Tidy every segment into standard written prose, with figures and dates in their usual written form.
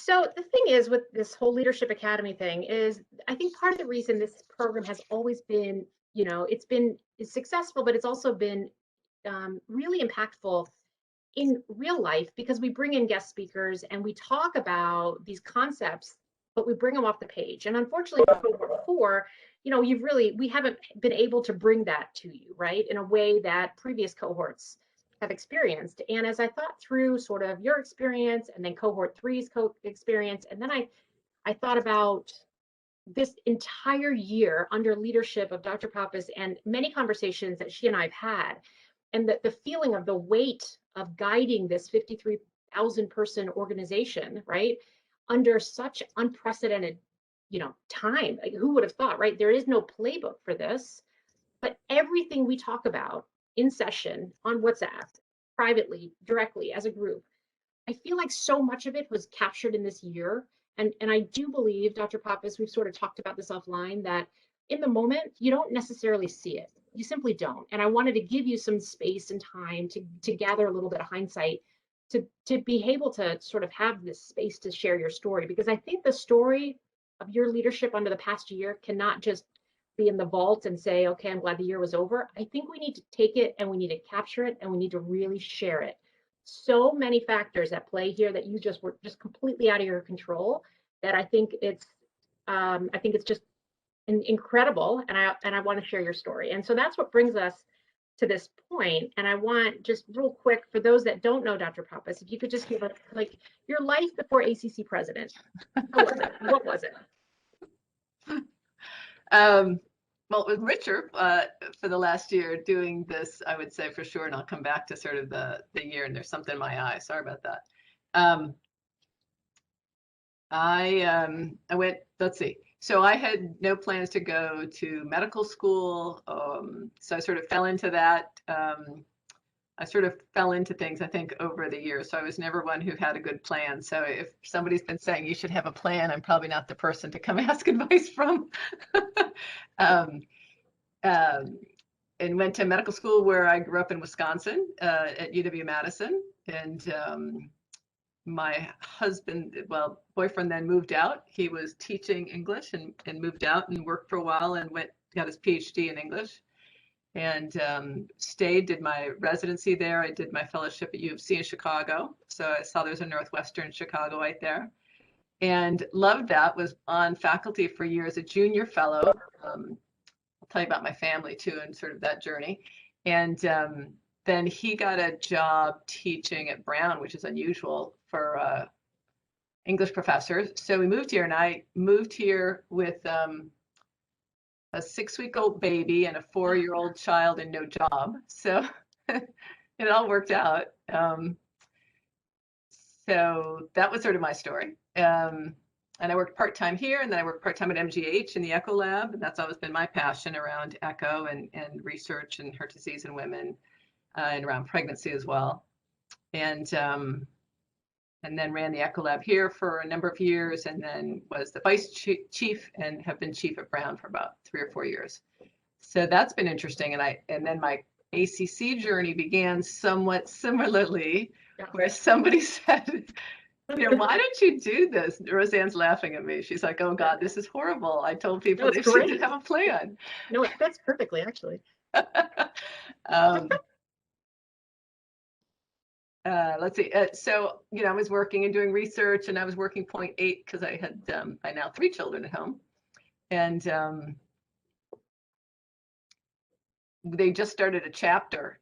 So the thing is with this whole Leadership Academy thing is I think part of the reason this program has always been, it's successful, but it's also been really impactful in real life because we bring in guest speakers and we talk about these concepts, but we bring them off the page. And unfortunately, for cohort 4, we haven't been able to bring that to you, right, in a way that previous cohorts have experienced. And as I thought through sort of your experience and then cohort 3's experience, and then I thought about this entire year under leadership of Dr. Pappas and many conversations that she and I've had, and the feeling of the weight of guiding this 53,000 person organization, right, under such unprecedented, time. Like, who would have thought, right? There is no playbook for this, but everything we talk about in session, on WhatsApp, privately, directly, as a group, I feel like so much of it was captured in this year. And I do believe, Dr. Pappas, we've sort of talked about this offline, that in the moment, you don't necessarily see it. You simply don't. And I wanted to give you some space and time to gather a little bit of hindsight, to be able to sort of have this space to share your story. Because I think the story of your leadership under the past year cannot just be in the vault and say, okay, I'm glad the year was over. I think we need to take it and we need to capture it and we need to really share it. So many factors at play here that you just were just completely out of your control, that I think it's just incredible, and I want to share your story. And so that's what brings us to this point. And I want, just real quick, for those that don't know Dr. Pappas, if you could just give us like your life before ACC president. How was it? What was it? Well, with Richard for the last year doing this, I would say for sure, and I'll come back to sort of the year, and there's something in my eye. Sorry about that. I went, let's see. So I had no plans to go to medical school. So I sort of fell into that. I sort of fell into things, I think, over the years. So I was never one who had a good plan. So if somebody's been saying you should have a plan, I'm probably not the person to come ask advice from. And went to medical school where I grew up in Wisconsin at UW-Madison. And my boyfriend then moved out. He was teaching English and moved out and worked for a while and got his PhD in English. And did my residency there. I did my fellowship at U of C in Chicago. So I saw there's a Northwestern Chicago right there. And loved that, was on faculty for years, a junior fellow. I'll tell you about my family too and sort of that journey. And then he got a job teaching at Brown, which is unusual for English professors. So we moved here, and I moved here with a 6-week-old baby and a 4-year-old child and no job. So it all worked out. So that was sort of my story. And I worked part-time here, and then I worked part-time at MGH in the Echo Lab. And that's always been my passion around echo and research and heart disease in women, and around pregnancy as well. And then ran the Echo Lab here for a number of years, and then was the vice chief and have been chief at Brown for about 3 or 4 years. So that's been interesting. And then my ACC journey began somewhat similarly, where somebody said, why don't you do this? Roseanne's laughing at me. She's like, oh God, this is horrible. I told people they should have a plan. No, it fits perfectly, actually. Let's see. So, I was working and doing research, and I was working 0.8 because I had by now 3 children at home. And they just started a chapter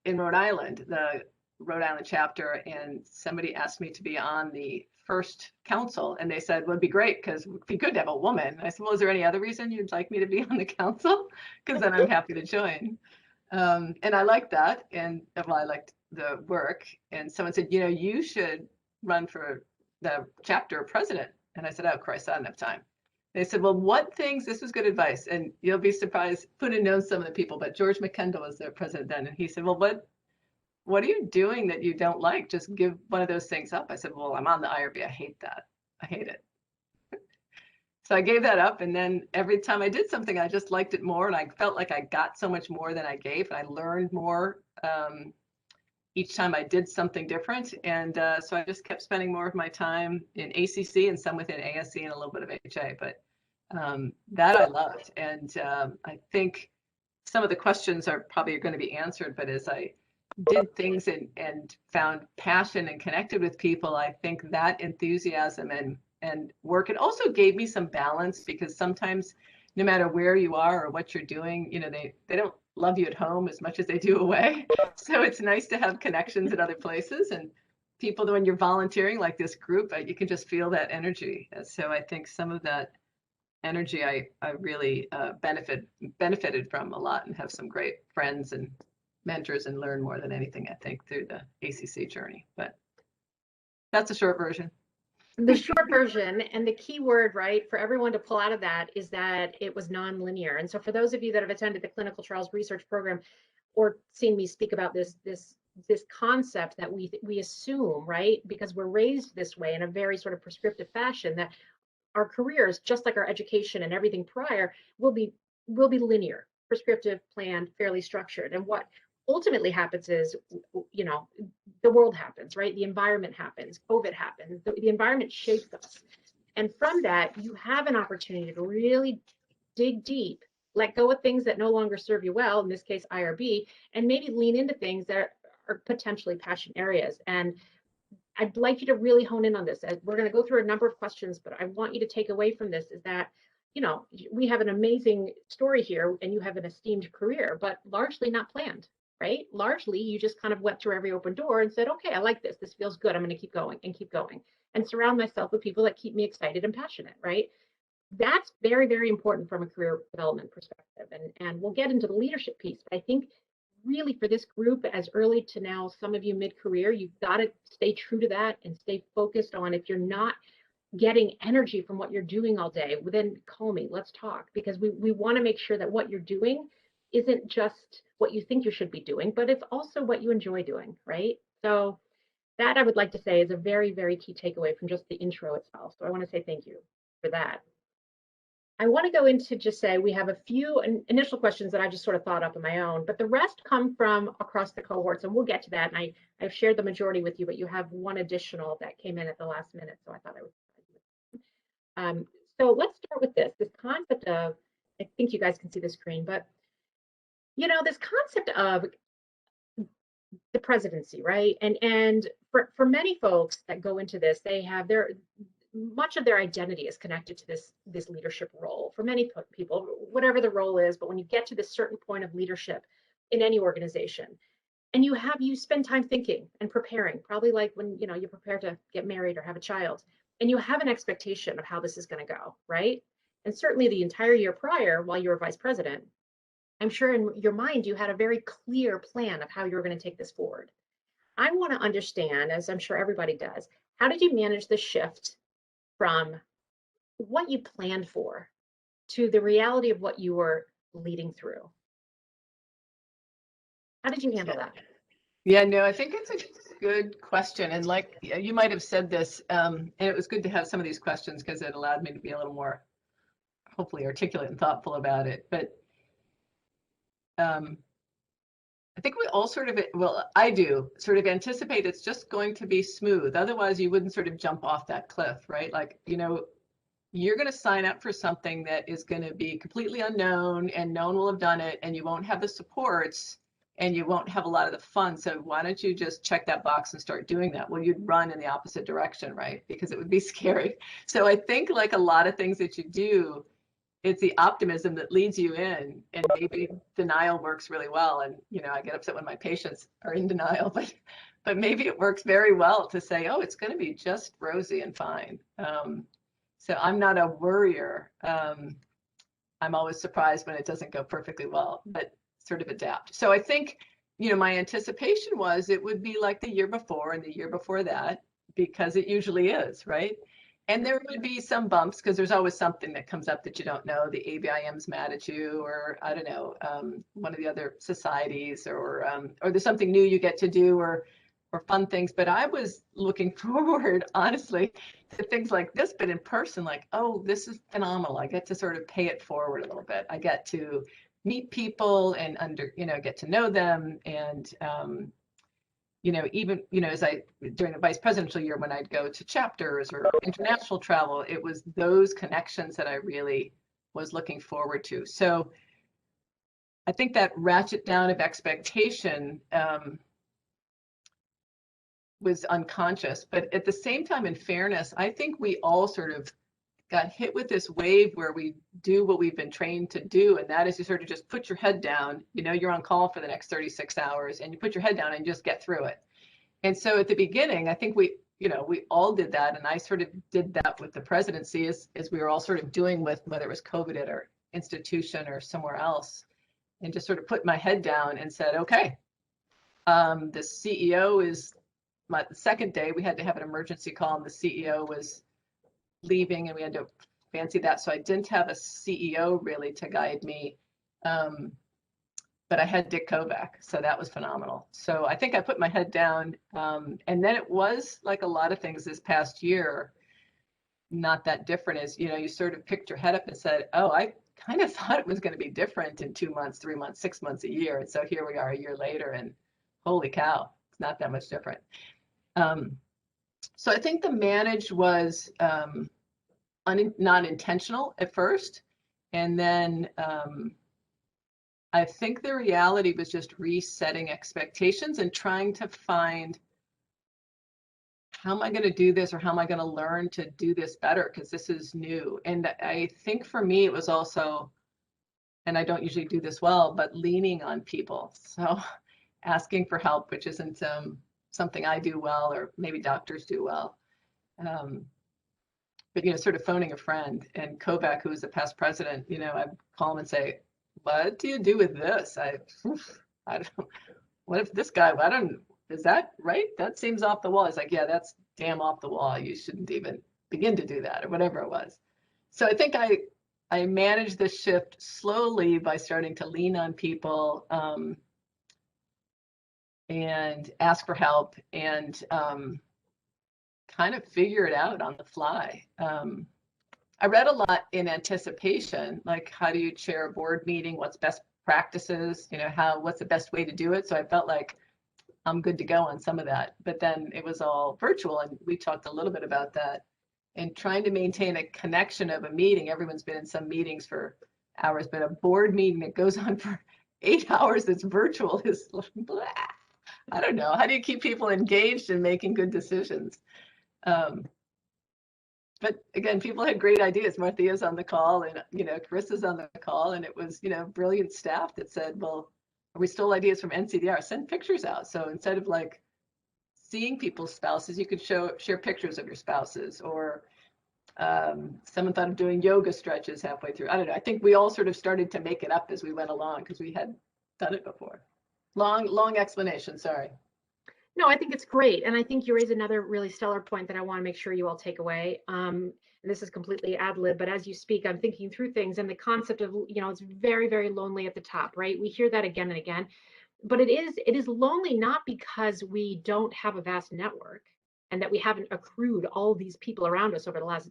in Rhode Island, the Rhode Island chapter, and somebody asked me to be on the first council, and they said, well, it'd be great because it'd be good to have a woman. I said, well, is there any other reason you'd like me to be on the council? Because then I'm happy to join. And I liked that, and I liked the work. And someone said, you should run for the chapter president. And I said, oh Christ, I don't have time. They said, well, this was good advice, and you'll be surprised, Puna knows some of the people, but George McKendall was the president then, and he said, well, what are you doing that you don't like? Just give one of those things up. I said, well, I'm on the IRB. I hate that. I hate it. So I gave that up, and then every time I did something, I just liked it more, and I felt like I got so much more than I gave, and I learned more. each time I did something different. And so I just kept spending more of my time in ACC and some within ASC and a little bit of HA, but that I loved. And I think some of the questions are probably going to be answered, but as I did things and found passion and connected with people, I think that enthusiasm and work, it also gave me some balance, because sometimes no matter where you are or what you're doing, you know, they don't love you at home as much as they do away. So it's nice to have connections in other places, and people, when you're volunteering like this group, you can just feel that energy. And so I think some of that energy I really benefited from a lot, and have some great friends and mentors and learn more than anything, I think, through the ACC journey. But that's a short version. The short version, and the key word, right, for everyone to pull out of that is that it was nonlinear. And so for those of you that have attended the clinical trials research program or seen me speak about this concept that we assume, right, because we're raised this way in a very sort of prescriptive fashion, that our careers, just like our education and everything prior, will be linear, prescriptive, planned, fairly structured. And what ultimately happens is, you know, the world happens, right? The environment happens, COVID happens, the environment shapes us. And from that, you have an opportunity to really dig deep, let go of things that no longer serve you well, in this case, IRB, and maybe lean into things that are potentially passion areas. And I'd like you to really hone in on this. We're going to go through a number of questions, but I want you to take away from this is that, you know, we have an amazing story here and you have an esteemed career, but largely not planned, right? Largely, you just kind of went through every open door and said, okay, I like this. This feels good. I'm going to keep going and keep going and surround myself with people that keep me excited and passionate, right? That's very, very important from a career development perspective. And we'll get into the leadership piece, but I think really for this group, as early to now, some of you mid-career, you've got to stay true to that and stay focused on, if you're not getting energy from what you're doing all day, well, then call me, let's talk, because we want to make sure that what you're doing isn't just what you think you should be doing, but it's also what you enjoy doing, right? So that I would like to say is a very, very key takeaway from just the intro itself. So I want to say thank you for that. I want to go into just say we have a few initial questions that I just sort of thought up on my own, but the rest come from across the cohorts, and we'll get to that. And I've shared the majority with you, but you have one additional that came in at the last minute, so I thought I would. So let's start with this concept of, I think you guys can see the screen, but you know, this concept of the presidency, right? And for many folks that go into this, they have much of their identity is connected to this leadership role for many people, whatever the role is. But when you get to this certain point of leadership in any organization, and you spend time thinking and preparing, probably like when you prepare to get married or have a child, and you have an expectation of how this is going to go, right? And certainly the entire year prior, while you were vice president, I'm sure in your mind you had a very clear plan of how you were going to take this forward. I want to understand, as I'm sure everybody does, how did you manage the shift from what you planned for to the reality of what you were leading through? How did you handle that? Yeah, no, I think it's a good question. And like you might have said this, and it was good to have some of these questions because it allowed me to be a little more, hopefully, articulate and thoughtful about it. But I think we all sort of, well, I do sort of anticipate it's just going to be smooth. Otherwise, you wouldn't sort of jump off that cliff, right? Like, you're going to sign up for something that is going to be completely unknown and no one will have done it, and you won't have the supports and you won't have a lot of the fun. So why don't you just check that box and start doing that? Well, you'd run in the opposite direction, right? Because it would be scary. So I think like a lot of things that you do, it's the optimism that leads you in, and maybe denial works really well. And I get upset when my patients are in denial, but maybe it works very well to say, oh, it's going to be just rosy and fine. So I'm not a worrier. I'm always surprised when it doesn't go perfectly well, but sort of adapt. So I think my anticipation was it would be like the year before and the year before that, because it usually is, right? And there would be some bumps because there's always something that comes up that you don't know. The ABIM's mad at you, or I don't know, one of the other societies, or there's something new you get to do, or fun things. But I was looking forward, honestly, to things like this, but in person, like, oh, this is phenomenal. I get to sort of pay it forward a little bit. I get to meet people and get to know them, and even, as during the vice presidential year, when I'd go to chapters or international travel, it was those connections that I really was looking forward to. So I think that ratchet down of expectation was unconscious, but at the same time, in fairness, I think we all sort of got hit with this wave where we do what we've been trained to do, and that is you sort of just put your head down. You're on call for the next 36 hours, and you put your head down and just get through it. And so at the beginning, I think we all did that, and I sort of did that with the presidency, as we were all sort of doing with whether it was COVID at our institution or somewhere else, and just sort of put my head down and said, okay, the CEO is the second day we had to have an emergency call, and the CEO was leaving, and we had to fancy that. So I didn't have a CEO really to guide me. But I had Dick Kovac, so that was phenomenal. So I think I put my head down, and then it was like a lot of things this past year, not that different as, you sort of picked your head up and said, oh, I kind of thought it was going to be different in 2 months, 3 months, 6 months, a year. And so here we are a year later, and holy cow, it's not that much different. So I think the manage was not intentional at first. And then I think the reality was just resetting expectations and trying to find, how am I going to do this, or how am I going to learn to do this better, because this is new. And I think for me it was also, and I don't usually do this well, but leaning on people. So asking for help, which isn't something I do well, or maybe doctors do well. But sort of phoning a friend. And Kovac, who was the past president, I'd call him and say, what do you do with this? I don't, what if this guy, is that right? That seems off the wall. He's like, yeah, that's damn off the wall. You shouldn't even begin to do that, or whatever it was. So I think I managed the shift slowly by starting to lean on people, and ask for help, and kind of figure it out on the fly. I read a lot in anticipation, like how do you chair a board meeting? What's best practices? What's the best way to do it? So I felt like I'm good to go on some of that. But then it was all virtual, and we talked a little bit about that. And trying to maintain a connection of a meeting. Everyone's been in some meetings for hours, but a board meeting that goes on for 8 hours that's virtual is blah. I don't know. How do you keep people engaged and making good decisions? But again, people had great ideas. Marthia's on the call, and Carissa's on the call, and it was brilliant staff that said, well, we stole ideas from NCDR, send pictures out. So instead of like seeing people's spouses, you could share pictures of your spouses, or someone thought of doing yoga stretches halfway through. I don't know. I think we all sort of started to make it up as we went along, because we had done it before. Long explanation, sorry. No, I think it's great. And I think you raise another really stellar point that I want to make sure you all take away. And this is completely ad lib, but as you speak, I'm thinking through things, and the concept of, it's very, very lonely at the top, right? We hear that again and again, but it is lonely not because we don't have a vast network and that we haven't accrued all these people around us over the last,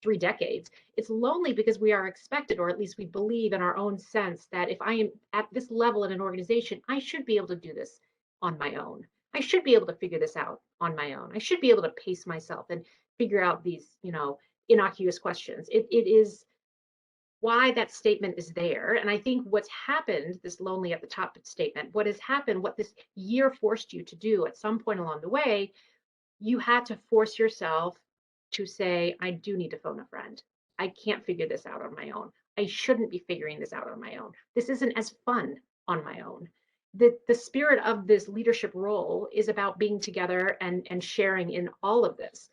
3 decades. It's lonely because we are expected, or at least we believe in our own sense, that if I am at this level in an organization, I should be able to do this on my own. I should be able to figure this out on my own. I should be able to pace myself and figure out these, innocuous questions. It is why that statement is there. And I think what's happened, this lonely at the top statement, what has happened, what this year forced you to do at some point along the way, you had to force yourself to say, I do need to phone a friend. I can't figure this out on my own. I shouldn't be figuring this out on my own. This isn't as fun on my own. The spirit of this leadership role is about being together and sharing in all of this.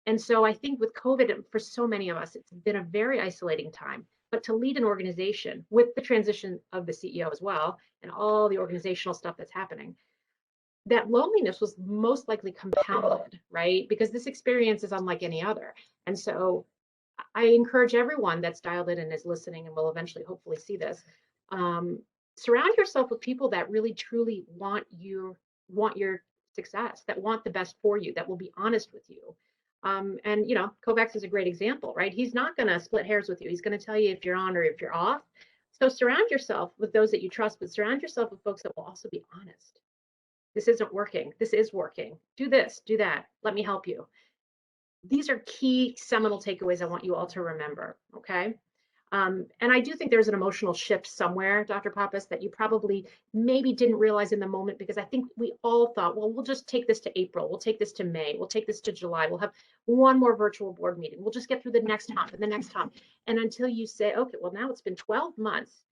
And so I think with COVID, for so many of us, it's been a very isolating time. But to lead an organization with the transition of the CEO as well, and all the organizational stuff that's happening, that loneliness was most likely compounded, right? Because this experience is unlike any other. And so I encourage everyone that's dialed in and is listening and will eventually hopefully see this, surround yourself with people that really truly want your success, that want the best for you, that will be honest with you. And Kovacs is a great example, right? He's not going to split hairs with you. He's going to tell you if you're on or if you're off. So surround yourself with those that you trust, but surround yourself with folks that will also be honest. This isn't working. This is working. Do this, do that. Let me help you. These are key seminal takeaways I want you all to remember, okay? And I do think there's an emotional shift somewhere, Dr. Pappas, that you probably maybe didn't realize in the moment, because I think we all thought, well, we'll just take this to April, we'll take this to May, we'll take this to July, we'll have one more virtual board meeting, we'll just get through the next hump and the next hump. And until you say, okay, well, now it's been 12 months.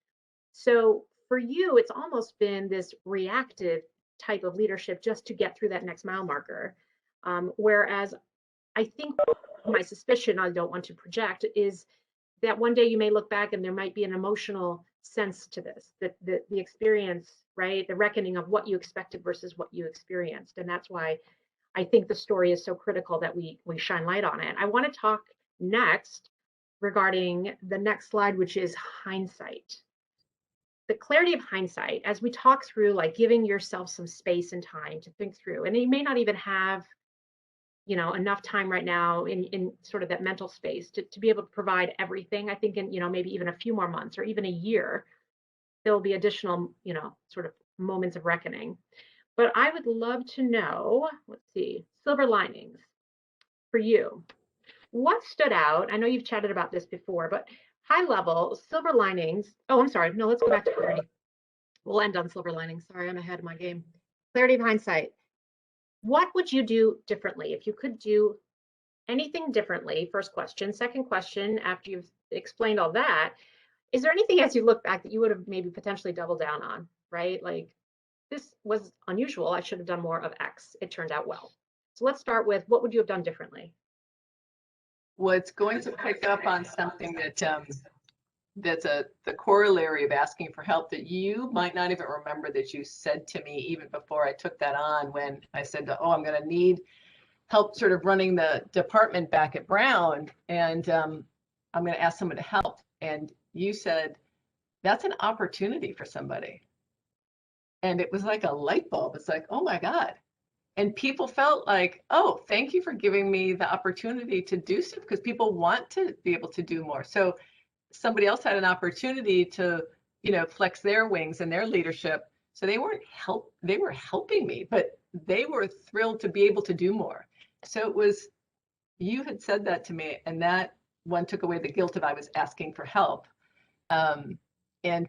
So for you, it's almost been this reactive type of leadership just to get through that next mile marker. Whereas I think my suspicion, I don't want to project, is that one day you may look back and there might be an emotional sense to this, that the experience, right? The reckoning of what you expected versus what you experienced. And that's why I think the story is so critical that we shine light on it. I want to talk next regarding the next slide, which is hindsight. The clarity of hindsight, as we talk through, like giving yourself some space and time to think through, and you may not even have enough time right now in sort of that mental space to be able to provide everything. I think in, maybe even a few more months or even a year, there will be additional, sort of moments of reckoning. But I would love to know, let's see, silver linings for you. What stood out? I know you've chatted about this before, but high level silver linings. Oh, I'm sorry. No, let's go back to clarity. We'll end on silver linings. Sorry, I'm ahead of my game. Clarity of hindsight. What would you do differently if you could do anything differently? First question. Second question, after you've explained all that, is there anything as you look back that you would have maybe potentially doubled down on, right? Like, this was unusual. I should have done more of X. It turned out well. So let's start with, what would you have done differently? Well, it's going to pick up on something that that's the corollary of asking for help that you might not even remember that you said to me even before I took that on, when I said, oh, I'm going to need help sort of running the department back at Brown, and I'm going to ask someone to help. And you said, that's an opportunity for somebody. And it was like a light bulb. It's like, oh my God. And people felt like, oh, thank you for giving me the opportunity to do stuff, because people want to be able to do more. So somebody else had an opportunity to, flex their wings and their leadership. So they were helping me, but they were thrilled to be able to do more. So it was, you had said that to me, and that one took away the guilt of I was asking for help. And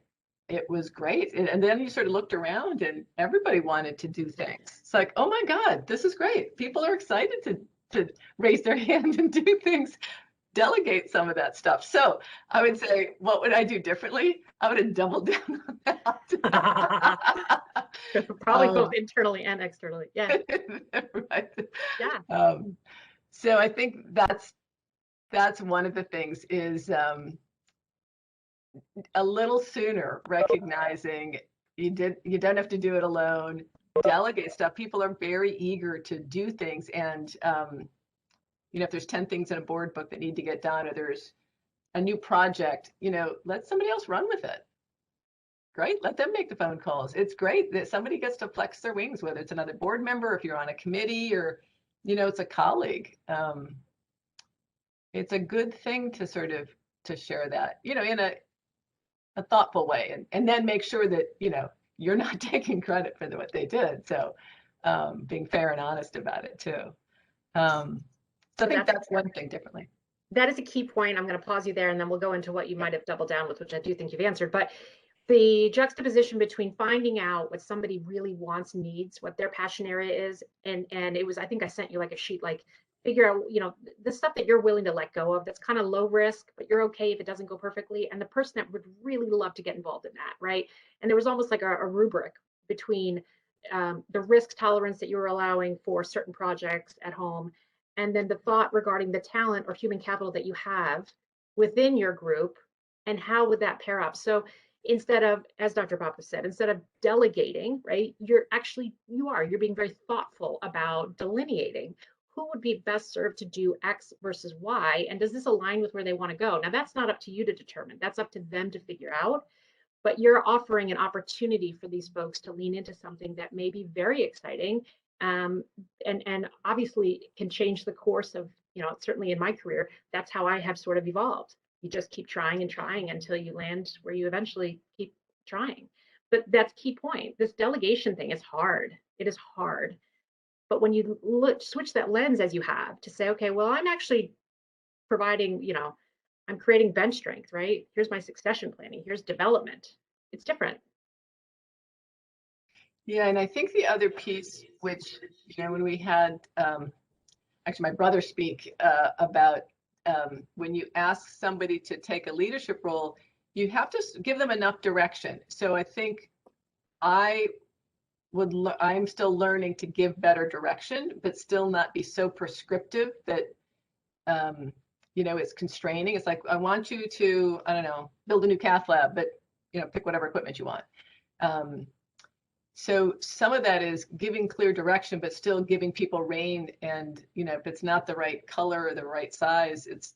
it was great. And then you sort of looked around and everybody wanted to do things. It's like, oh my God, this is great. People are excited to raise their hand and do things, delegate some of that stuff. So I would say, what would I do differently? I would have doubled down on that. Probably both internally and externally. Yeah. Right. Yeah. So I think that's one of the things is a little sooner recognizing you don't have to do it alone. Delegate stuff. People are very eager to do things, and if there's 10 things in a board book that need to get done, or there's a new project, let somebody else run with it. Great, let them make the phone calls. It's great that somebody gets to flex their wings, whether it's another board member, if you're on a committee, or it's a colleague. It's a good thing to sort of to share that, in a thoughtful way, and then make sure that you're not taking credit for what they did. So being fair and honest about it too. So I think that's one thing differently. That is a key point. I'm going to pause you there, and then we'll go into what you might have doubled down with, which I do think you've answered. But the juxtaposition between finding out what somebody really wants, needs, what their passion area is, and it was, I think I sent you like a sheet, like figure out, the stuff that you're willing to let go of, that's kind of low risk, but you're okay if it doesn't go perfectly, and the person that would really love to get involved in that, right? And there was almost like a rubric between the risk tolerance that you were allowing for certain projects at home, and then the thought regarding the talent or human capital that you have within your group, and how would that pair up? So instead of, as Dr. Poppas said, instead of delegating, right, you're being very thoughtful about delineating who would be best served to do X versus Y, and does this align with where they want to go? Now, that's not up to you to determine. That's up to them to figure out. But you're offering an opportunity for these folks to lean into something that may be very exciting, and obviously can change the course of, certainly in my career, that's how I have sort of evolved. You just keep trying and trying until you land where you eventually keep trying. But that's key point. This delegation thing is hard. It is hard. But when you switch that lens as you have to say, okay, well, I'm actually providing, I'm creating bench strength, right? Here's my succession planning. Here's development. It's different. Yeah, and I think the other piece, which, when we had actually my brother speak about when you ask somebody to take a leadership role, you have to give them enough direction. So I think I'm still learning to give better direction, but still not be so prescriptive that it's constraining. It's like, I want you to, I don't know, build a new cath lab, but pick whatever equipment you want. So some of that is giving clear direction, but still giving people rein. And, if it's not the right color or the right size, it's,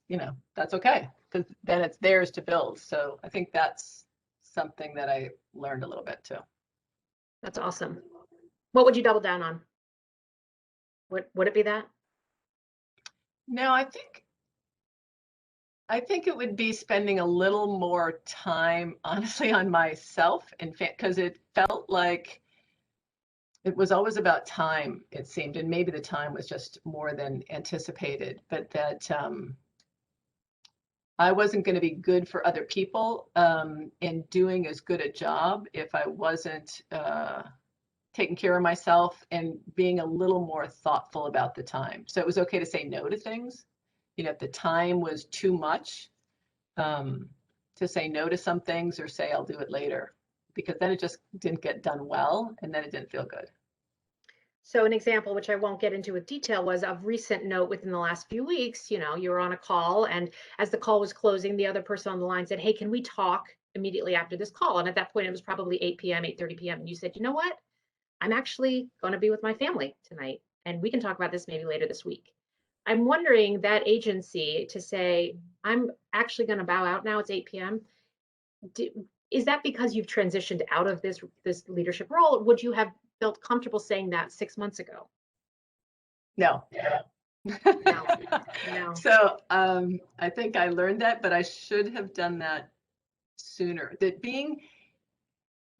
that's okay, because then it's theirs to build. So I think that's something that I learned a little bit too. That's awesome. What would you double down on? Would it be that? No, I think it would be spending a little more time, honestly, on myself, and because it felt like it was always about time, it seemed, and maybe the time was just more than anticipated, but that I wasn't going to be good for other people and doing as good a job if I wasn't taking care of myself and being a little more thoughtful about the time. So it was okay to say no to things. If the time was too much, to say no to some things or say I'll do it later, because then it just didn't get done well, and then it didn't feel good. So an example, which I won't get into with detail, was of recent note within the last few weeks. You were on a call, and as the call was closing, the other person on the line said, hey, can we talk immediately after this call? And at that point, it was probably 8 p.m., 8:30 p.m. And you said, you know what? I'm actually going to be with my family tonight, and we can talk about this maybe later this week. I'm wondering that agency to say, I'm actually going to bow out now, it's 8 p.m. Is that because you've transitioned out of this leadership role? Or would you have felt comfortable saying that 6 months ago? No. No. So I think I learned that, but I should have done that sooner. That being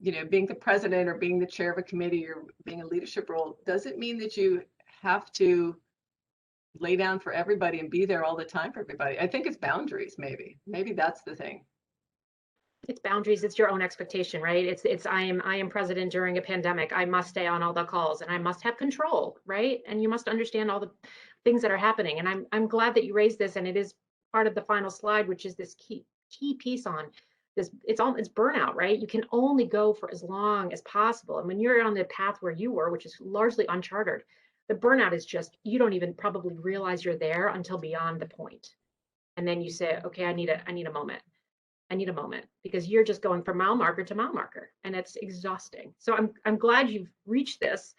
the president or being the chair of a committee or being a leadership role doesn't mean that you have to lay down for everybody and be there all the time for everybody. I think it's boundaries, maybe that's the thing. It's boundaries. It's your own expectation, right? It's I am president during a pandemic. I must stay on all the calls and I must have control, right? And you must understand all the things that are happening. And I'm glad that you raised this, and it is part of the final slide, which is this key piece on this. It's burnout, right? You can only go for as long as possible. And when you're on the path where you were, which is largely uncharted, the burnout is just, you don't even probably realize you're there until beyond the point. And then you say, okay, I need a moment. I need a moment, because you're just going from mile marker to mile marker, and it's exhausting. So I'm glad you've reached this.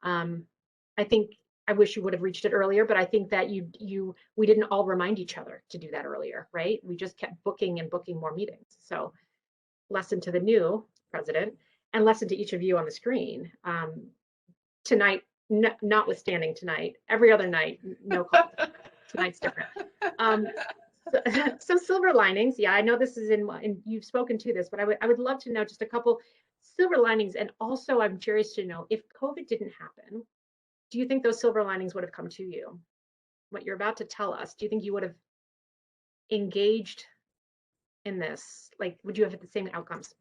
I think I wish you would have reached it earlier, but I think that we didn't all remind each other to do that earlier, right? We just kept booking and booking more meetings. So lesson to the new president, and lesson to each of you on the screen. Tonight, notwithstanding tonight, every other night, no call. Tonight's different. So silver linings. Yeah, I know this is and you've spoken to this, but I would love to know just a couple silver linings. And also, I'm curious to know, if COVID didn't happen, do you think those silver linings would have come to you? What you're about to tell us, do you think you would have engaged in this? Like, would you have had the same outcomes?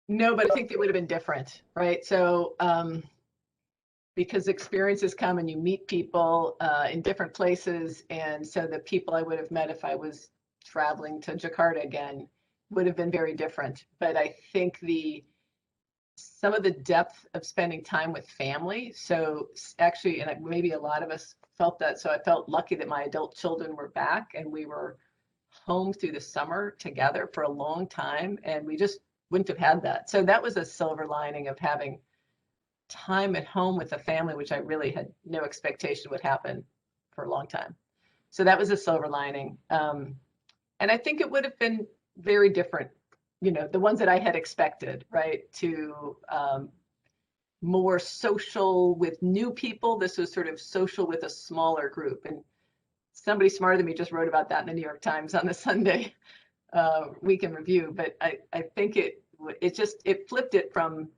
No, but I think they would have been different, right? So because experiences come and you meet people in different places. And so the people I would have met if I was traveling to Jakarta again would have been very different. But I think some of the depth of spending time with family. So actually, and maybe a lot of us felt that. So I felt lucky that my adult children were back and we were home through the summer together for a long time. And we just wouldn't have had that. So that was a silver lining of having time at home with the family, which I really had no expectation would happen for a long time. So that was a silver lining. And I think it would have been very different, the ones that I had expected, right? To more social with new people. This was sort of social with a smaller group. And somebody smarter than me just wrote about that in the New York Times on the Sunday we can review, but I think it flipped it from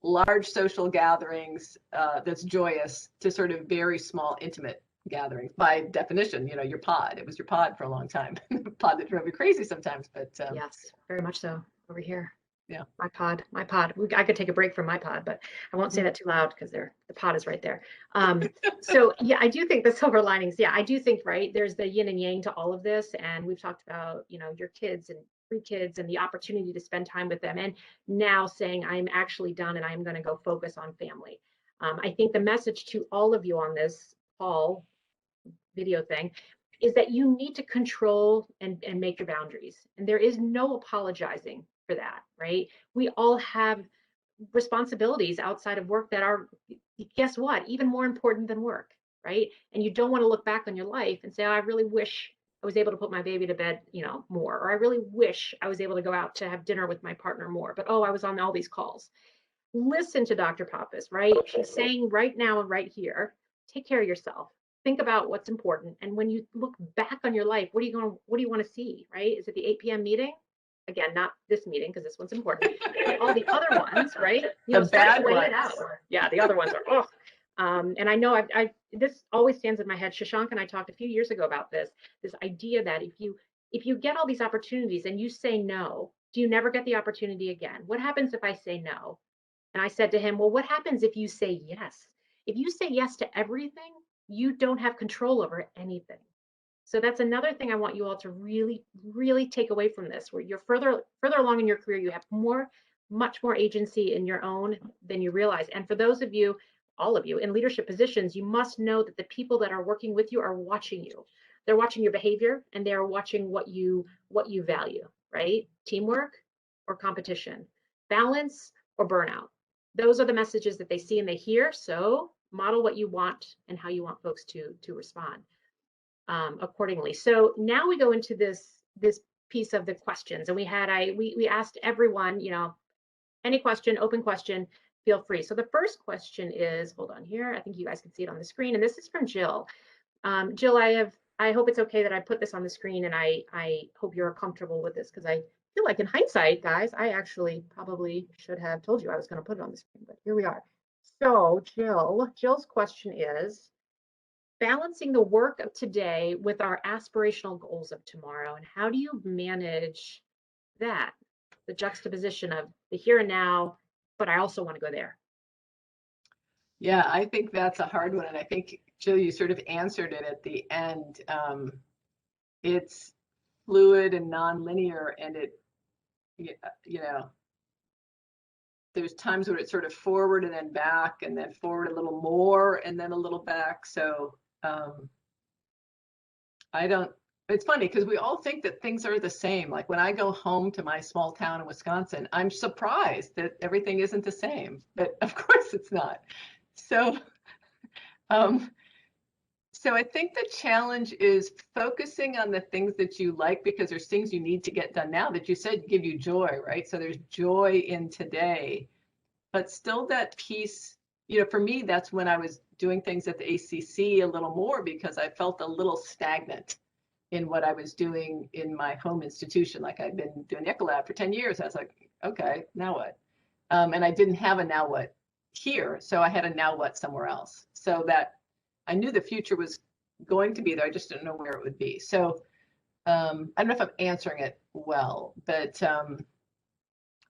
large social gatherings that's joyous to sort of very small, intimate gatherings. By definition, your pod. It was your pod for a long time. Pod that drove you crazy sometimes, but yes, very much so over here. Yeah. My pod. I could take a break from my pod, but I won't say that too loud because the pod is right there. So yeah, I do think the silver linings. Yeah, I do think, right, there's the yin and yang to all of this. And we've talked about, your kids and pre-kids and the opportunity to spend time with them. And now saying I'm actually done and I'm going to go focus on family. I think the message to all of you on this call video thing is that you need to control and make your boundaries. And there is no apologizing for that, right? We all have responsibilities outside of work that are, guess what, even more important than work, right? And you don't want to look back on your life and say, oh, I really wish I was able to put my baby to bed, more, or I really wish I was able to go out to have dinner with my partner more, but oh, I was on all these calls. Listen to Dr. Pappas, right? She's saying right now and right here, take care of yourself. Think about what's important. And when you look back on your life, what do you want to see, right? Is it the 8 p.m. meeting? Again, not this meeting because this one's important, but all the other ones, right? The start bad weighing ones. it out. Yeah, the other ones are, oh. And I know this always stands in my head. Shashank and I talked a few years ago about this idea that if you get all these opportunities and you say no, do you never get the opportunity again? What happens if I say no? And I said to him, well, what happens if you say yes? If you say yes to everything, you don't have control over anything. So that's another thing I want you all to really, really take away from this, where you're further along in your career, you have much more agency in your own than you realize. And for those of you, all of you in leadership positions, you must know that the people that are working with you are watching you. They're watching your behavior and they're watching what you value, right? Teamwork or competition, balance or burnout. Those are the messages that they see and they hear. So model what you want and how you want folks to respond accordingly. So now we go into this piece of the questions, and we asked everyone, any question, open question, feel free. So the first question is, hold on here, I think you guys can see it on the screen, and this is from Jill. Jill, I hope it's okay that I put this on the screen, and I hope you're comfortable with this, because I feel like in hindsight, guys, I actually probably should have told you I was going to put it on the screen, but here we are. So Jill's question is, balancing the work of today with our aspirational goals of tomorrow, and how do you manage that, the juxtaposition of the here and now, but I also want to go there? Yeah, I think that's a hard one. And I think, Jill, you sort of answered it at the end. It's fluid and nonlinear, and there's times where it's sort of forward and then back, and then forward a little more, and then a little back. So it's funny because we all think that things are the same. Like when I go home to my small town in Wisconsin, I'm surprised that everything isn't the same, but of course it's not. So, so I think the challenge is focusing on the things that you like, because there's things you need to get done now that you said give you joy, right? So there's joy in today, but still that piece, for me, that's when I was doing things at the ACC a little more, because I felt a little stagnant in what I was doing in my home institution. Like I'd been doing Ecolab for 10 years. I was like, okay, now what? And I didn't have a now what here. So I had a now what somewhere else. So that I knew the future was going to be there. I just didn't know where it would be. So I don't know if I'm answering it well, but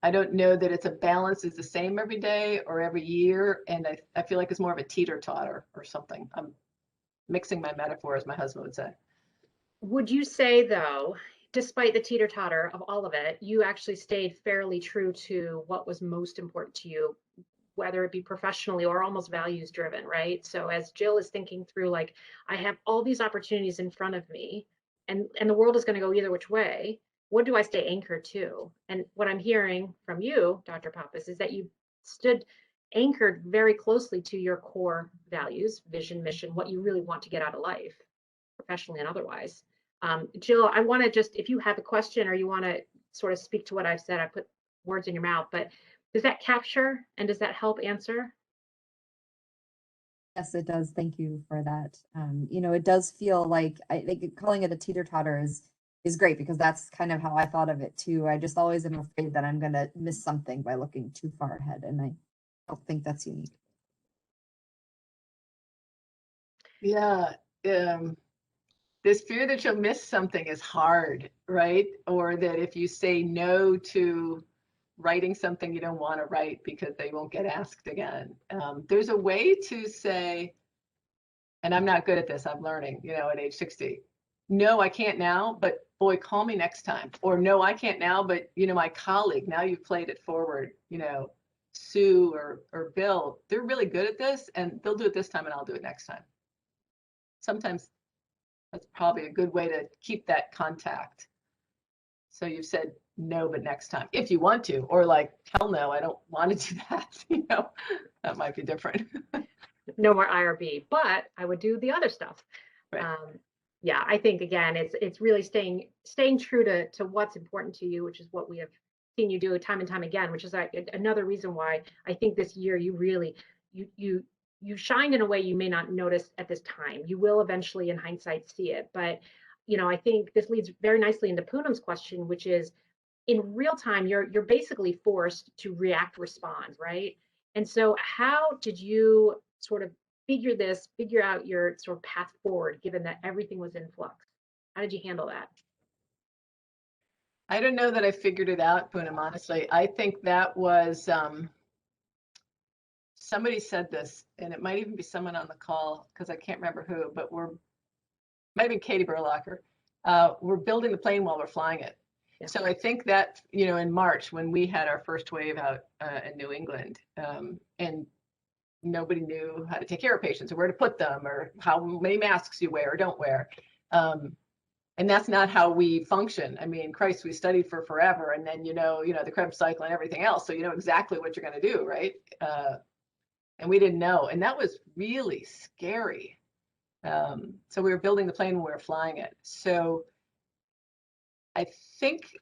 I don't know that it's a balance is the same every day or every year. And I feel like it's more of a teeter-totter or something. I'm mixing my metaphor, as my husband would say. Would you say, though, despite the teeter-totter of all of it, you actually stayed fairly true to what was most important to you, whether it be professionally or almost values driven, right? So as Jill is thinking through, like, I have all these opportunities in front of me, and the world is going to go either which way. What do I stay anchored to? And what I'm hearing from you, Dr. Pappas, is that you stood anchored very closely to your core values, vision, mission, what you really want to get out of life, professionally and otherwise. Jill, I want to just, if you have a question or you want to sort of speak to what I've said, I put words in your mouth, but does that capture and does that help answer? Yes, it does. Thank you for that. It does feel like I think calling it a teeter-totter is is great, because that's kind of how I thought of it too. I just always am afraid that I'm going to miss something by looking too far ahead. And I don't think that's unique. Yeah. This fear that you'll miss something is hard, right? Or that if you say no to writing something you don't want to write because they won't get asked again. There's a way to say, and I'm not good at this, I'm learning, at age 60. No, I can't now, but boy, call me next time. Or no, I can't now, but my colleague, now you've played it forward, Sue or Bill, they're really good at this, and they'll do it this time and I'll do it next time. Sometimes that's probably a good way to keep that contact. So you've said no, but next time, if you want to, or like, hell no, I don't want to do that. That might be different. No more IRB, but I would do the other stuff. Right. Yeah, I think again, it's really staying true to what's important to you, which is what we have seen you do time and time again, which is another reason why I think this year you really you shined in a way you may not notice at this time. You will eventually, in hindsight, see it. But I think this leads very nicely into Poonam's question, which is in real time, you're basically forced to react, respond, right? And so how did you sort of figure out your sort of path forward, given that everything was in flux? How did you handle that? I don't know that I figured it out, Poonam, honestly. I think that was, somebody said this, and it might even be someone on the call, because I can't remember who, but might have been Katie Burlacher. We're building the plane while we're flying it. Yeah. So I think that, in March, when we had our first wave out in New England, and nobody knew how to take care of patients or where to put them or how many masks you wear or don't wear. And that's not how we function. I mean, Christ, we studied for forever, and then, the Krebs cycle and everything else. So you know exactly what you're going to do, right? And we didn't know. And that was really scary. So we were building the plane when we were flying it. So I think,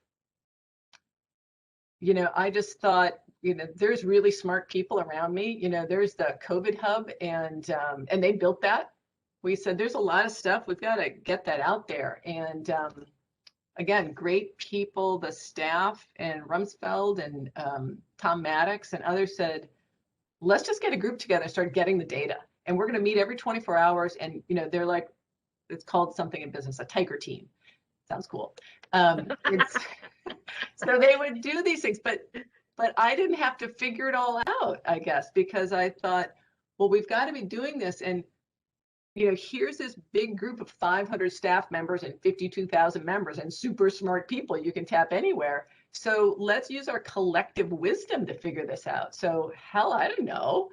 I just thought, there's really smart people around me. There's the COVID hub, and they built that. We said, there's a lot of stuff, we've got to get that out there. And again, great people, the staff, and Rumsfeld and Tom Maddox and others said, let's just get a group together and start getting the data. And we're going to meet every 24 hours. And, they're like, it's called something in business, a tiger team. Sounds cool. So they would do these things, but I didn't have to figure it all out, I guess, because I thought, well, we've got to be doing this. And, here's this big group of 500 staff members and 52,000 members and super smart people you can tap anywhere. So let's use our collective wisdom to figure this out. So hell, I don't know.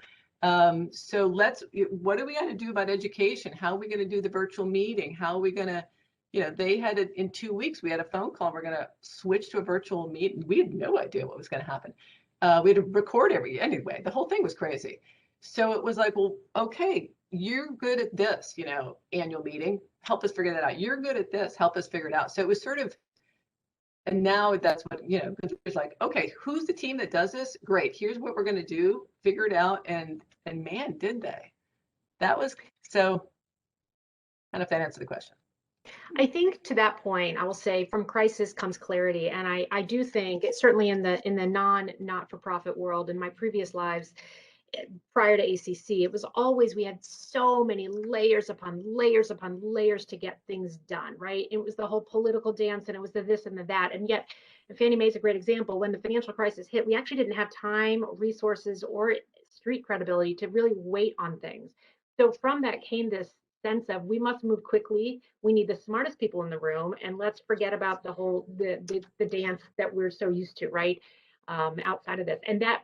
So what do we got to do about education? How are we going to do the virtual meeting? How are we going to, they had it in 2 weeks. We had a phone call. We're going to switch to a virtual meeting. We had no idea what was going to happen. We had to record anyway. The whole thing was crazy. So it was like, well, okay, you're good at this, annual meeting, help us figure that out. You're good at this, help us figure it out. So it was sort of, and now that's what, it's like, okay, who's the team that does this? Great, here's what we're going to do, figure it out. And man, did they. That was, so I don't know if that answered the question. I think to that point, I will say from crisis comes clarity. And I do think it's certainly in the not-for-profit world, in my previous lives, prior to ACC, it was always, we had so many layers upon layers upon layers to get things done, right? It was the whole political dance, and it was the this and the that. And yet, Fannie Mae's a great example. When the financial crisis hit, we actually didn't have time, resources, or street credibility to really wait on things. So from that came this sense of, we must move quickly. We need the smartest people in the room, and let's forget about the whole the dance that we're so used to, right? Outside of this, and that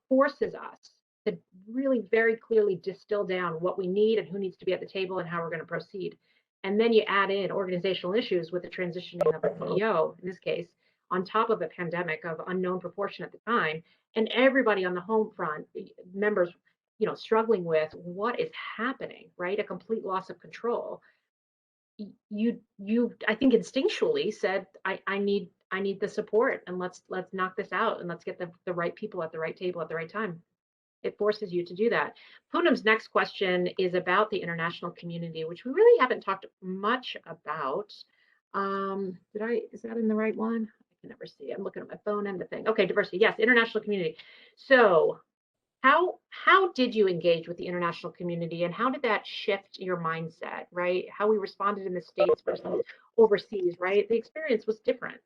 forces us to really very clearly distill down what we need and who needs to be at the table and how we're going to proceed. And then you add in organizational issues with the transitioning of a CEO, in this case, on top of a pandemic of unknown proportion at the time, and everybody on the home front, members, struggling with what is happening, right? A complete loss of control. You, I think instinctually said, I need the support, and let's knock this out, and let's get the right people at the right table at the right time. It forces you to do that. Poonam's next question is about the international community, which we really haven't talked much about. Is that in the right one? I can never see. I'm looking at my phone and the thing. Okay, diversity. Yes, international community. So how did you engage with the international community and how did that shift your mindset, right? How we responded in the States versus overseas, right? The experience was different.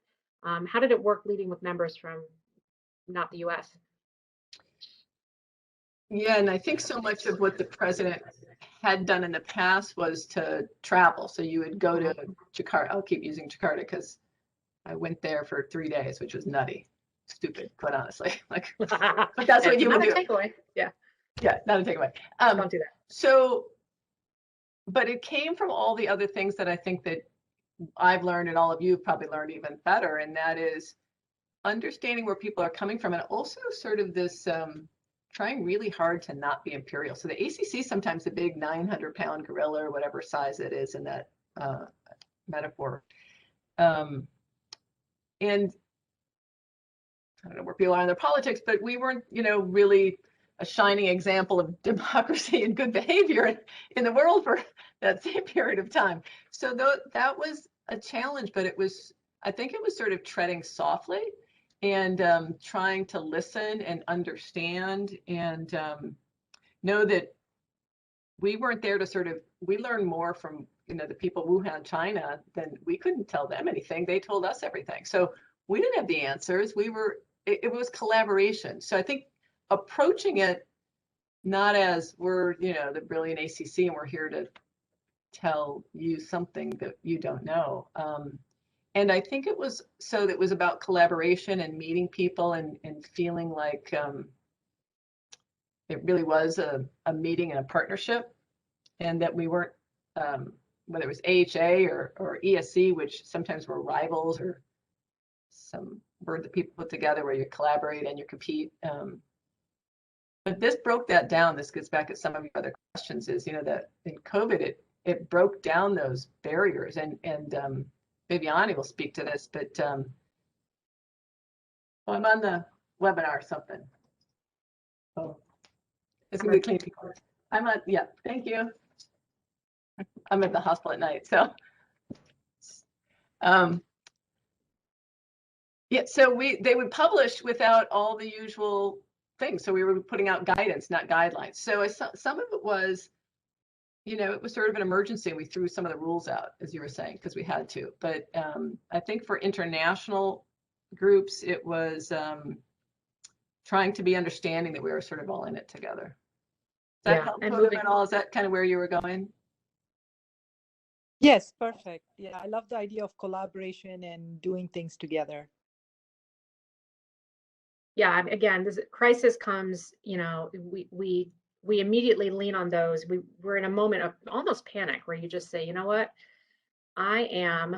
How did it work leading with members from not the US? Yeah, and I think so much of what the president had done in the past was to travel. So you would go to Jakarta. I'll keep using Jakarta because I went there for 3 days, which was nutty, stupid, quite honestly. Like, but that's what you would do. Takeaway. Yeah. Yeah, not a takeaway. Don't do that. So, but it came from all the other things that I think that I've learned and all of you have probably learned even better, and that is understanding where people are coming from, and also sort of this trying really hard to not be imperial. So the ACC sometimes the big 900-pound gorilla or whatever size it is in that metaphor, and I don't know where people are in their politics, but we weren't, really a shining example of democracy and good behavior in the world for that same period of time. So that was a challenge, but I think it was sort of treading softly and trying to listen and understand and know that we weren't there to we learned more from, the people Wuhan, China, than we couldn't tell them anything. They told us everything. So we didn't have the answers. It was collaboration. So I think approaching it not as we're, the brilliant ACC and we're here to tell you something that you don't know. And I think it was about collaboration and meeting people and feeling like it really was a meeting and a partnership, and that we weren't, whether it was AHA or ESC, which sometimes were rivals, or some word that people put together where you collaborate and you compete. But this broke that down. This gets back at some of your other questions, is, that in COVID, it broke down those barriers, and Viviani will speak to this, but I'm on the webinar or something. Oh, it's gonna be clean people. Yeah, thank you. I'm at the hospital at night, so. Yeah, so they would publish without all the usual things. So we were putting out guidance, not guidelines. So some of it was, it was sort of an emergency. We threw some of the rules out, as you were saying, because we had to. But I think for international groups, it was trying to be understanding that we were sort of all in it together. Does that help at all? Is that kind of where you were going? Yes, perfect. Yeah, I love the idea of collaboration and doing things together. Yeah, again, this crisis comes, we immediately lean on those. We're in a moment of almost panic where you just say, you know what, I am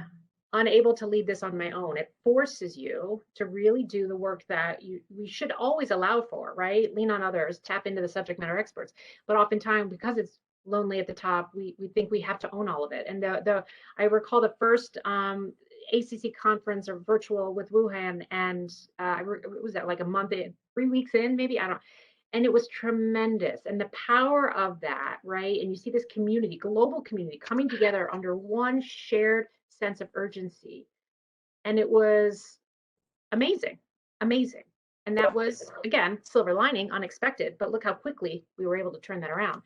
unable to lead this on my own. It forces you to really do the work that we should always allow for, right? Lean on others, tap into the subject matter experts. But oftentimes, because it's lonely at the top, we think we have to own all of it. And I recall the first ACC conference or virtual with Wuhan, and was that like a month in, 3 weeks in, maybe, I don't know. And it was tremendous. And the power of that, right? And you see this community, global community coming together under one shared sense of urgency. And it was amazing, amazing. And that was, again, silver lining, unexpected, but look how quickly we were able to turn that around.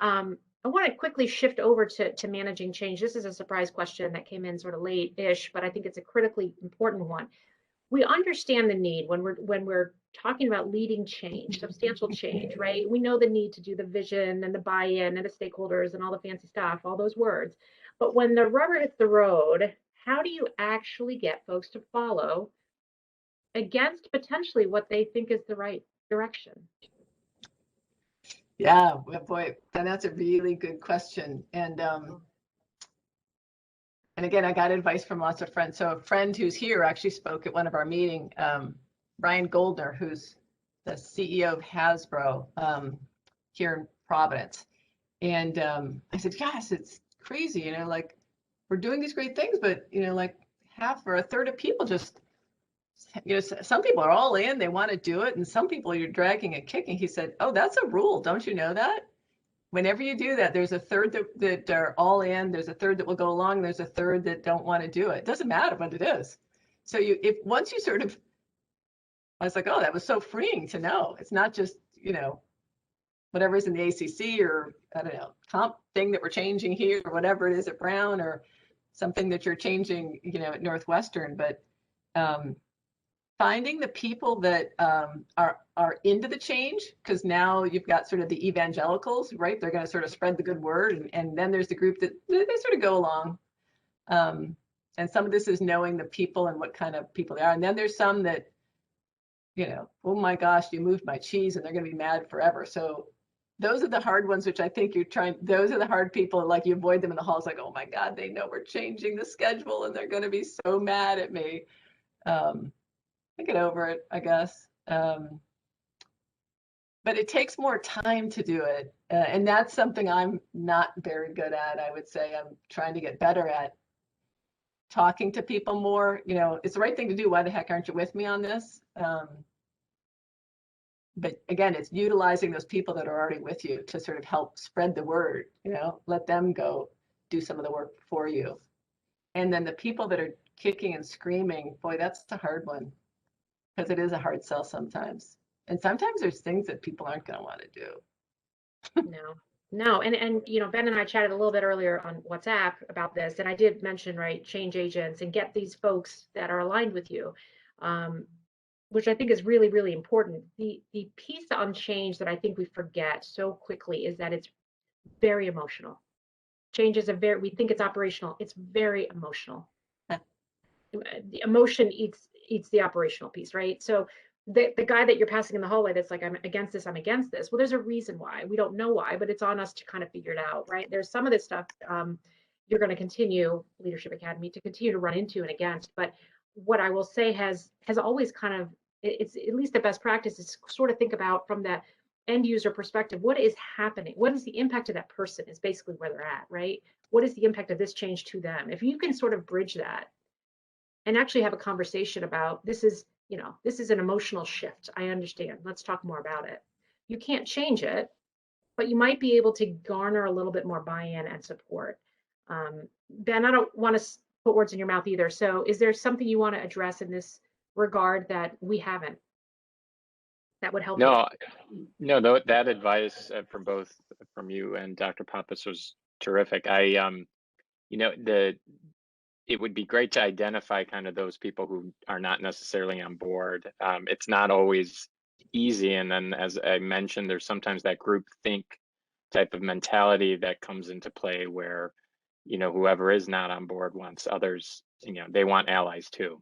I want to quickly shift over to managing change. This is a surprise question that came in sort of late-ish, but I think it's a critically important one. We understand the need when we're talking about leading change, substantial change, right? We know the need to do the vision and the buy-in and the stakeholders and all the fancy stuff, all those words. But when the rubber hits the road, how do you actually get folks to follow against potentially what they think is the right direction? Yeah, boy, that's a really good question. And again, I got advice from lots of friends. So a friend who's here actually spoke at one of our meetings, Brian Goldner, who's the CEO of Hasbro here in Providence. And I said, gosh, it's crazy, like we're doing these great things, but like half or a third of people just, some people are all in, they want to do it, and some people you're dragging and kicking. He said, oh, that's a rule, don't you know that? whenever you do that, there's a third that are all in, there's a third that will go along, there's a third that don't want to do it. It doesn't matter what it is. So if once you sort of, I was like, oh, that was so freeing to know. It's not just, whatever is in the ACC or, I don't know, comp thing that we're changing here or whatever it is at Brown or something that you're changing, at Northwestern, but finding the people that are into the change, because now you've got sort of the evangelicals, right? They're going to sort of spread the good word, and then there's the group that they sort of go along. And some of this is knowing the people and what kind of people they are. And then there's some that, oh my gosh, you moved my cheese, and they're going to be mad forever. So those are the hard ones, which I think those are the hard people, like you avoid them in the halls, like, oh my God, they know we're changing the schedule and they're going to be so mad at me. Get over it, I guess. But it takes more time to do it. And that's something I'm not very good at, I would say. I'm trying to get better at talking to people more. It's the right thing to do. Why the heck aren't you with me on this? But again, it's utilizing those people that are already with you to sort of help spread the word, let them go do some of the work for you. And then the people that are kicking and screaming, boy, that's the hard one. Because it is a hard sell sometimes. And sometimes there's things that people aren't going to want to do. No. And Ben and I chatted a little bit earlier on WhatsApp about this. And I did mention, right, change agents and get these folks that are aligned with you, which I think is really, really important. The piece on change that I think we forget so quickly is that it's very emotional. Change is we think it's operational. It's very emotional. The emotion eats the operational piece, right? So the guy that you're passing in the hallway that's like, I'm against this. Well, there's a reason why. We don't know why, but it's on us to kind of figure it out, right? There's some of this stuff you're going to continue, Leadership Academy, to continue to run into and against. But what I will say has always kind of, it's at least the best practice is sort of think about from the end user perspective, what is happening? What is the impact of that person is basically where they're at, right? What is the impact of this change to them? If you can sort of bridge that, and actually have a conversation about this is an emotional shift. I understand. Let's talk more about it. You can't change it, but you might be able to garner a little bit more buy-in and support. Ben, I don't want to put words in your mouth either. So is there something you want to address in this regard that we haven't that would help? No, that advice from you and Dr. Poppas was terrific. It would be great to identify kind of those people who are not necessarily on board. It's not always easy. And then, as I mentioned, there's sometimes that group think type of mentality that comes into play where, whoever is not on board wants others, they want allies too.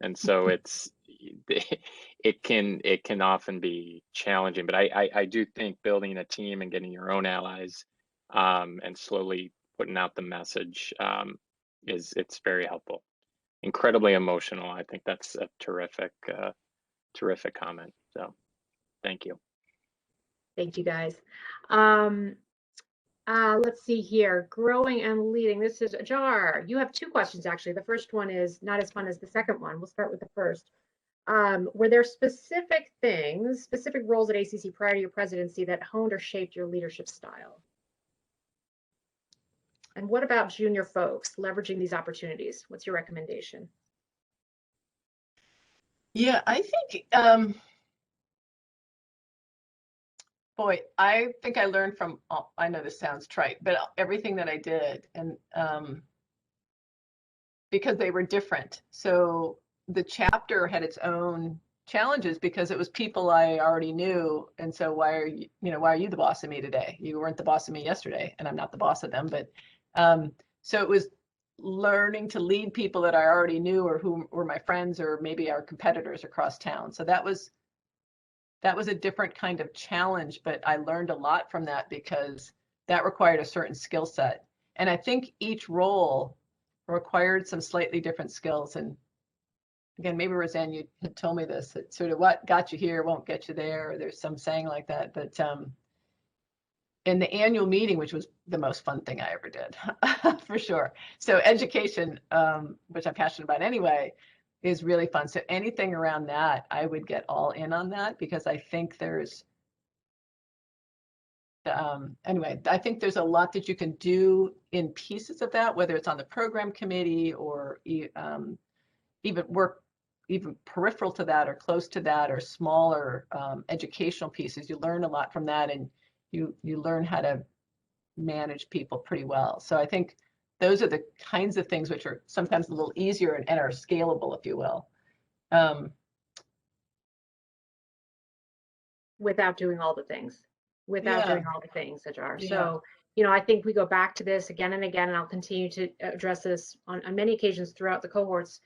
And so it can often be challenging, but I do think building a team and getting your own allies and slowly putting out the message it's very helpful. Incredibly emotional. I think that's a terrific comment. So thank you. Thank you, guys. Let's see here. Growing and leading. This is Ajar. You have two questions, actually. The first one is not as fun as the second one. We'll start with the first. Were there specific roles at ACC prior to your presidency that honed or shaped your leadership style? And what about junior folks leveraging these opportunities? What's your recommendation? Yeah, I think, I think I learned from, I know this sounds trite, but everything that I did, and because they were different. So the chapter had its own challenges because it was people I already knew. And so why are you the boss of me today? You weren't the boss of me yesterday, and I'm not the boss of them. But so it was learning to lead people that I already knew or who were my friends or maybe our competitors across town. So that was a different kind of challenge, but I learned a lot from that because that required a certain skill set. And I think each role required some slightly different skills. And again, maybe Roseanne, you had told me this, that sort of what got you here won't get you there. Or there's some saying like that. But in the annual meeting, which was the most fun thing I ever did, for sure. So education, which I'm passionate about anyway, is really fun. So anything around that, I would get all in on that because I think there's Anyway, I think there's a lot that you can do in pieces of that, whether it's on the program committee or even work even peripheral to that or close to that or smaller educational pieces. You learn a lot from that, and you learn how to manage people pretty well. So I think those are the kinds of things which are sometimes a little easier and are scalable, if you will. Without doing all the things, Yeah. Ajar. Yeah. So, I think we go back to this again and again, and I'll continue to address this on many occasions throughout the cohorts.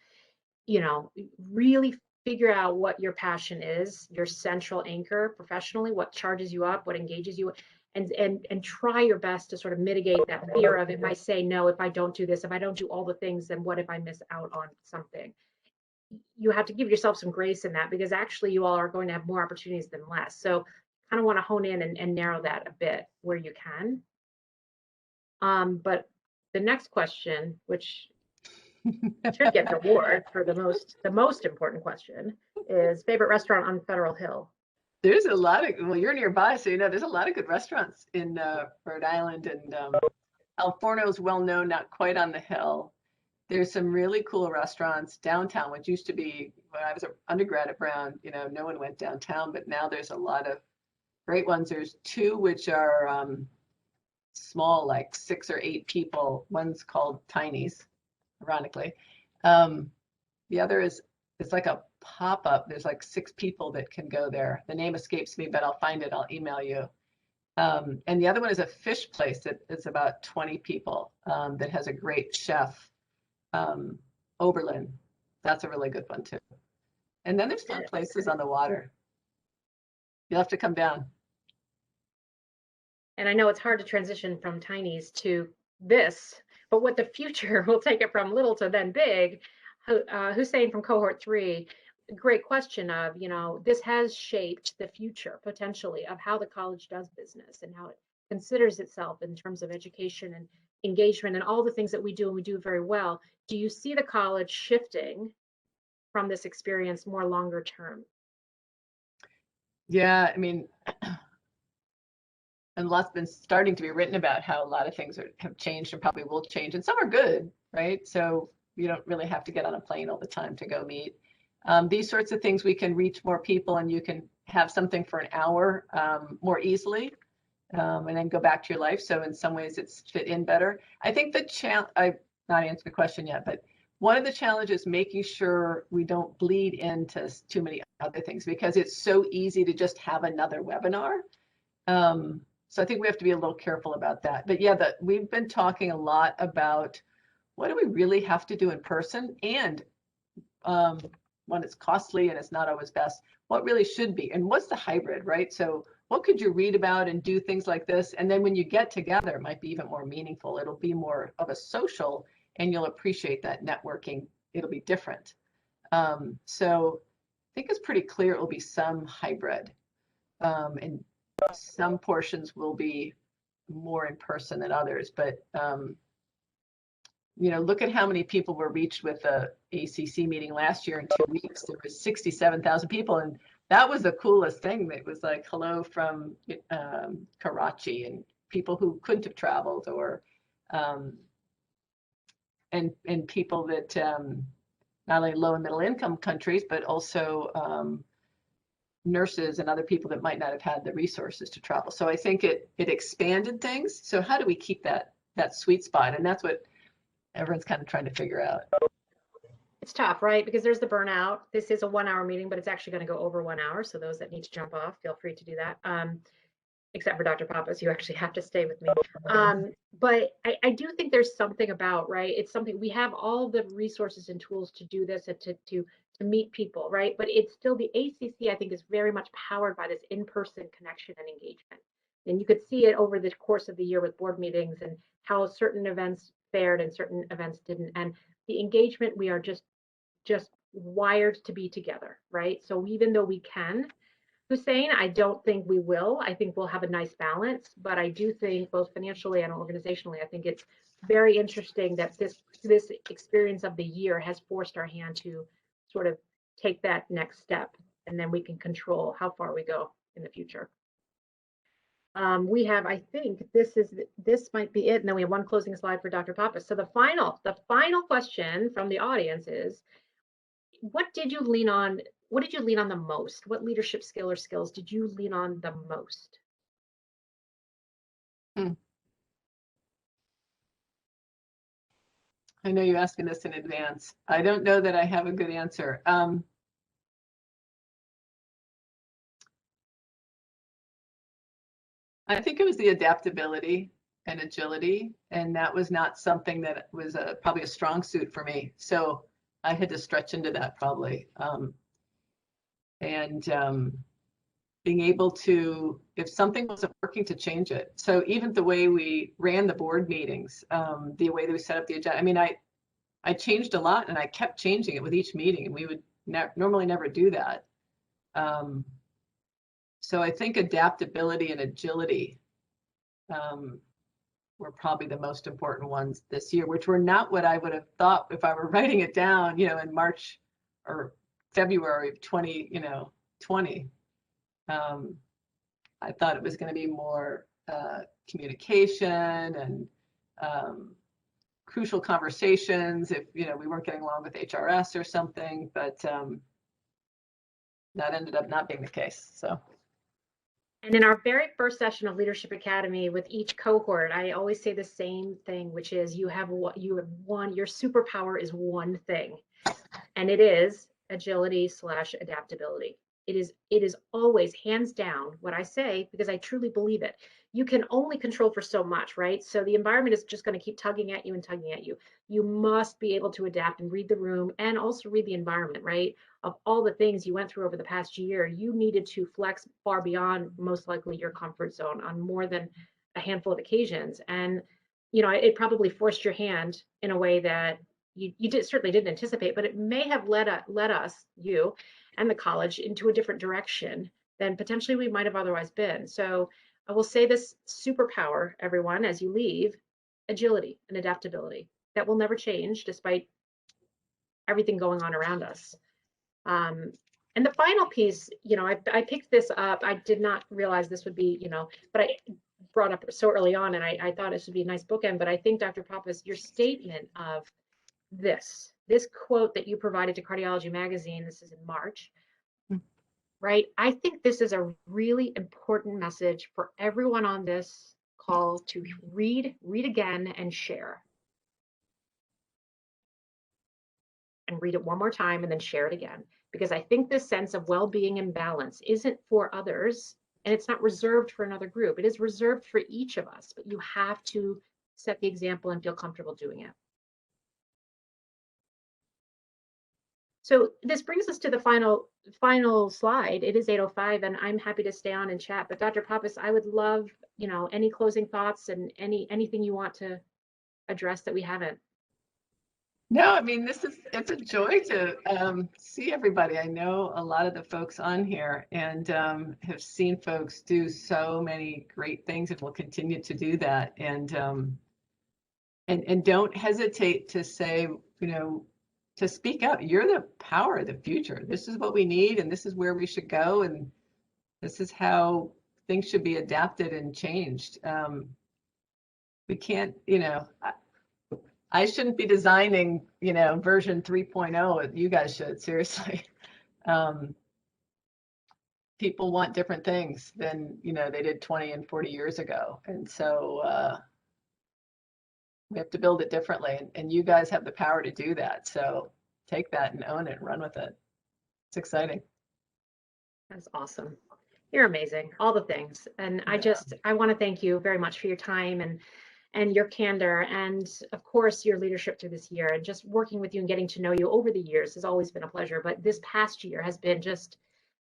Really figure out what your passion is, your central anchor professionally, what charges you up, what engages you, and try your best to sort of mitigate that fear of, if I say no, if I don't do this, if I don't do all the things, then what if I miss out on something? You have to give yourself some grace in that, because actually you all are going to have more opportunities than less. So kind of want to hone in and narrow that a bit where you can. But the next question, which should get an award for the most important question, is favorite restaurant on Federal Hill. There's a lot of, well, you're nearby, so there's a lot of good restaurants in Rhode Island, and El Forno is well known, not quite on the hill. There's some really cool restaurants downtown, which used to be, when I was an undergrad at Brown, no one went downtown, but now there's a lot of great ones. There's two which are small, like 6 or 8 people. One's called Tiny's, ironically. The other is, it's like a pop-up. There's like 6 people that can go there. The name escapes me, but I'll find it. I'll email you. And the other one is a fish place that is about 20 people that has a great chef, Oberlin. That's a really good one too. And then there's fun places on the water. You'll have to come down. And I know it's hard to transition from Tiny's to this, but what the future will take it from little to then big. Hussein from cohort 3, great question of, this has shaped the future potentially of how the college does business and how it considers itself in terms of education and engagement and all the things that we do, and we do very well. Do you see the college shifting from this experience more longer term? Yeah, I mean, and lots been starting to be written about how a lot of things have changed and probably will change, and some are good, right? So you don't really have to get on a plane all the time to go meet. These sorts of things, we can reach more people, and you can have something for an hour more easily, and then go back to your life. So in some ways it's fit in better. I think I've not answered the question yet, but one of the challenges is making sure we don't bleed into too many other things, because it's so easy to just have another webinar. So I think we have to be a little careful about that. But yeah, we've been talking a lot about what do we really have to do in person, and when it's costly and it's not always best, what really should be, and what's the hybrid, right? So what could you read about and do things like this? And then when you get together, it might be even more meaningful. It'll be more of a social, and you'll appreciate that networking. It'll be different. So I think it's pretty clear it will be some hybrid. And some portions will be more in person than others, but look at how many people were reached with the ACC meeting last year in 2 weeks. There was 67,000 people, and that was the coolest thing. It was like hello from Karachi, and people who couldn't have traveled, or and people that not only low and middle income countries, but also nurses and other people that might not have had the resources to travel. So I think it expanded things. So how do we keep that sweet spot? And that's what everyone's kind of trying to figure out. It's tough, right? Because there's the burnout. This is a 1-hour meeting, but it's actually going to go over 1 hour. So those that need to jump off, feel free to do that. Except for Dr. Poppas, you actually have to stay with me. But I do think there's something about, right? It's something, we have all the resources and tools to do this and to meet people, right? But it's still, the ACC, I think, is very much powered by this in-person connection and engagement. And you could see it over the course of the year with board meetings and how certain events fared and certain events didn't. And the engagement, we are just wired to be together, right? So even though we can, Hussein, I don't think we will. I think we'll have a nice balance, but I do think both financially and organizationally, I think it's very interesting that this experience of the year has forced our hand to sort of take that next step, and then we can control how far we go in the future. We have, I think this might be it. And then we have one closing slide for Dr. Pappas. So the final question from the audience is, what did you lean on? What did you lean on the most? What leadership skill or skills did you lean on the most? I know you're asking this in advance. I don't know that I have a good answer. I think it was the adaptability and agility, and that was not something that was probably a strong suit for me. So I had to stretch into that probably. Being able to, if something wasn't working, to change it. So even the way we ran the board meetings, the way that we set up the agenda, I mean, I changed a lot and I kept changing it with each meeting, and we would normally never do that. So I think adaptability and agility were probably the most important ones this year, which were not what I would have thought if I were writing it down, you know, in March or February of 2020. I thought it was going to be more communication and crucial conversations if, you know, we weren't getting along with HRS or something, but that ended up not being the case. So. And in our very first session of Leadership Academy with each cohort, I always say the same thing, which is you have one, your superpower is one thing, and it is agility/adaptability. It is always hands down what I say, because I truly believe it. You can only control for so much, right? So the environment is just going to keep tugging at you and tugging at you. You must be able to adapt and read the room and also read the environment, right? Of all the things you went through over the past year, you needed to flex far beyond most likely your comfort zone on more than a handful of occasions. And, you know, it probably forced your hand in a way that you certainly didn't anticipate, but it may have led us, you and the college, into a different direction than potentially we might have otherwise been. So I will say this superpower, everyone, as you leave: agility and adaptability. That will never change despite everything going on around us. And the final piece, you know, I picked this up. I did not realize this would be, you know, but I brought up so early on, and I thought this would be a nice bookend. But I think, Dr. Poppas, your statement of this quote that you provided to Cardiology Magazine, this is in March, right? I think this is a really important message for everyone on this call to read again and share. And read it one more time and then share it again. Because I think this sense of well-being and balance isn't for others, and it's not reserved for another group. It is reserved for each of us, but you have to set the example and feel comfortable doing it. So this brings us to the final slide. It is 8:05, and I'm happy to stay on and chat. But Dr. Poppas, I would love, you know, any closing thoughts and anything you want to address that we haven't. No, I mean, it's a joy to see everybody. I know a lot of the folks on here, and have seen folks do so many great things and will continue to do that. And don't hesitate to say, you know, to speak up. You're the power of the future. This is what we need, and this is where we should go, and this is how things should be adapted and changed. We can't, you know, I shouldn't be designing, you know, version 3.0. You guys should, seriously. People want different things than, you know, they did 20 and 40 years ago. And so we have to build it differently. And you guys have the power to do that. So take that and own it and run with it. It's exciting. That's awesome. You're amazing. All the things. And I want to thank you very much for your time and your candor, and of course your leadership through this year. And just working with you and getting to know you over the years has always been a pleasure, but this past year has been just,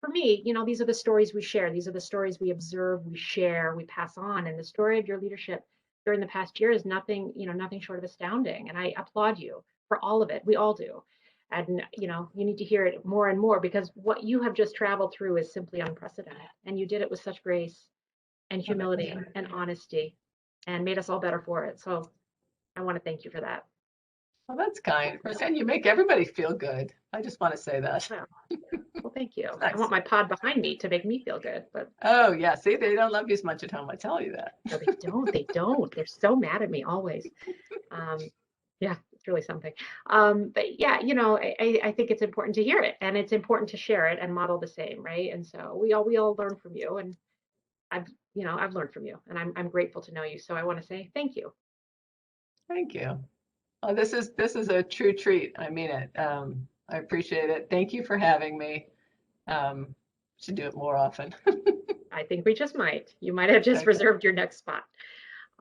for me, you know, these are the stories we share, these are the stories we observe, we share, we pass on. And the story of your leadership during the past year is nothing, you know, nothing short of astounding, and I applaud you for all of it. We all do. And, you know, you need to hear it more and more, because what you have just traveled through is simply unprecedented, and you did it with such grace and humility and honesty, and made us all better for it. So I want to thank you for that. Well, that's kind. Roseanne, you make everybody feel good. I just want to say that. Well, thank you. Nice. I want my pod behind me to make me feel good, but Oh, yeah. See, they don't love you as much at home. I tell you that. no, they don't. They don't. They're so mad at me always. Yeah, it's really something. But yeah, I think it's important to hear it, and it's important to share it and model the same, right? And so we all learn from you, and I've learned from you, and I'm grateful to know you. So I want to say thank you. Thank you. Oh, this is a true treat. I mean it. I appreciate it. Thank you for having me. Should do it more often. I think we just might. You might have just Okay. reserved your next spot.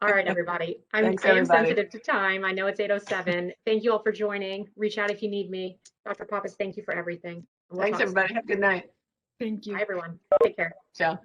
All right, everybody. Thanks, I am everybody. sensitive to time. I know it's 8:07. Thank you all for joining. Reach out if you need me. Dr. Pappas, thank you for everything. And we'll Thanks, talk soon. everybody. Have a good night. Thank you. Bye, everyone. Take care. Ciao.